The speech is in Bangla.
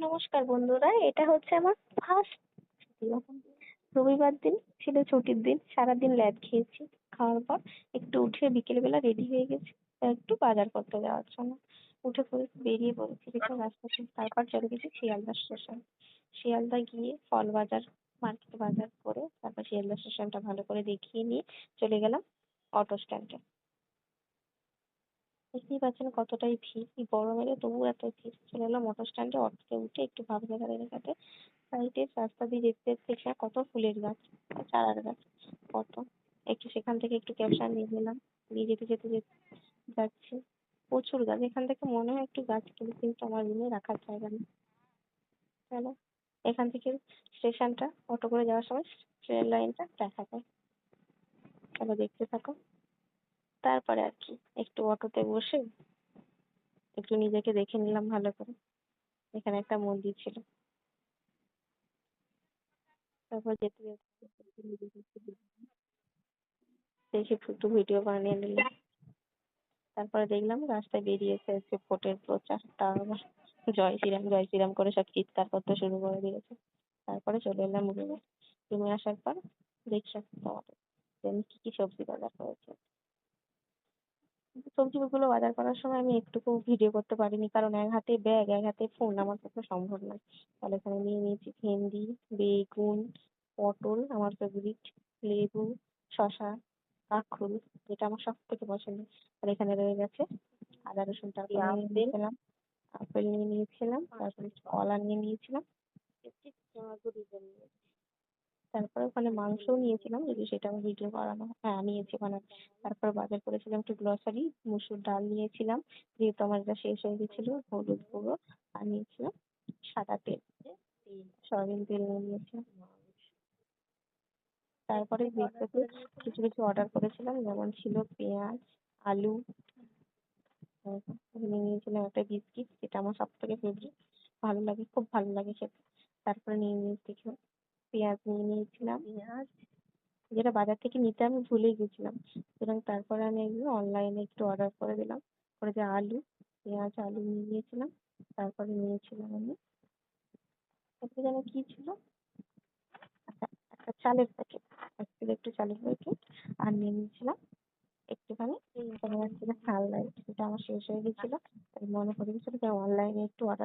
নমস্কার বন্ধুরা, এটা হচ্ছে আমার ফার্স্ট রবিবার দিন ছিল, ছুটির দিন। সারাদিন ল্যাদ খেয়েছি। খাওয়ার পর একটু উঠে বিকেলবেলা রেডি হয়ে গেছি একটু বাজার করতে যাওয়ার জন্য। উঠে পড়ে বেরিয়ে পড়েছি দেখলাম রাস্তাতে। তারপর চলে গেছি শিয়ালদা স্টেশন। শিয়ালদা গিয়ে ফল বাজার, মার্কেট বাজার করে তারপর শিয়ালদা স্টেশনটা ভালো করে দেখিয়ে নিয়ে চলে গেলাম অটো স্ট্যান্ডে। বুঝতেই পারছেন কতটাই ভিড়, এই গরমেরও তবু এত ভিড়। চলে এলাম অটো স্ট্যান্ডে, অটোতে উঠে একটু ভাবনা ধারে দেখাতে সাইডে রাস্তা দিয়ে দেখতে দেখতে দেখলাম কত ফুলের গাছ, চারার গাছ কত। একটু সেখান থেকে একটু ক্যাপশন নিয়ে নিলাম। নিয়ে যেতে যেতে যেতে যাচ্ছি প্রচুর গাছ। এখান থেকে মনে হয় একটু গাছ কিনে, কিন্তু আমার রুমে রাখার জায়গা নেই। চলো, এখান থেকে স্টেশনটা অটো করে যাওয়ার সময় ট্রেন লাইনটা দেখা যায়। চলো দেখতে থাকো। তারপরে আর কি, একটু অটোতে বসে একটু নিজেকে দেখে নিলাম ভালো করে। এখানে একটা মন্দির ছিল। তারপর যেতে যেতে নিজেকে একটু দেখে একটু ভিডিও বানিয়ে নিলাম। তারপরে দেখলাম রাস্তায় বেরিয়েছে হচ্ছে ভোটের প্রচার। তা আবার জয় শ্রীরাম জয় শ্রীরাম করে সব চিৎকার করতে শুরু করে দিয়েছে। তারপরে চলে এলাম রুমে। রুমে আসার পর দেখি তোমাদের কি কি সবজি বাজার করেছে। সবজিগুলো বাজার করার সময় আমি একটুকু ভিডিও করতে পারিনি, কারণ এক হাতে ব্যাগ এক হাতে ফোন, আমার পক্ষে সম্ভব নয়। তাহলে এখানে নিয়ে নিয়েছি ভেন্ডি, বেগুন, পটল আমার ফেভারিট, লেবু, শসা, কাঁকরোল যেটা আমার সব থেকে পছন্দ। আর এখানে রয়ে গেছে আদা রসুন। তারপর নিয়ে নিয়েছিলাম আপেল, নিয়ে নিয়েছিলাম তারপরে কলা নিয়ে নিয়েছিলাম। তারপরে ওখানে মাংসও নিয়েছিলাম, যদি সেটা আমার ভিডিও বানানো, হ্যাঁ নিয়েছি ওখানে। তারপর বাজার করেছিলাম একটু গ্রসারি, মুসুর ডাল নিয়েছিলাম যেহেতু আমার এটা শেষ হয়ে গেছিল, হলুদ গুঁড়ো, আর নিয়েছিলাম সাদা তেল, সয়াবিন তেল নিয়ে নিয়েছিলাম। তারপরে কিছু কিছু অর্ডার করেছিলাম, যেমন ছিল পেঁয়াজ, আলু, নিয়ে নিয়েছিলাম একটা বিস্কিট যেটা আমার সব থেকে ফেভারিট, ভালো লাগে, খুব ভালো লাগে খেতে। তারপরে নিয়ে নিয়েছিলাম পেঁয়াজ, নিয়ে নিয়েছিলাম পেঁয়াজ যেটা বাজার থেকে নিতে আমি ভুলেই গেছিলাম। সুতরাং তারপরে আমি এগুলো অনলাইনে একটু অর্ডার করে দিলাম। করে যে আলু, পেঁয়াজ, আলু নিয়ে নিয়েছিলাম। তারপরে নিয়েছিলাম আমি একটা যেন কি ছিল, আচ্ছা একটা চালের প্যাকেট, একটু চালের প্যাকেট। আর নিয়ে নিয়েছিলাম একটুখানি তোমার হচ্ছে সানলাইট, যেটা আমার শেষ হয়ে গেছিল, তাই মনে পড়ে গেছিল যে অনলাইনে একটু অর্ডার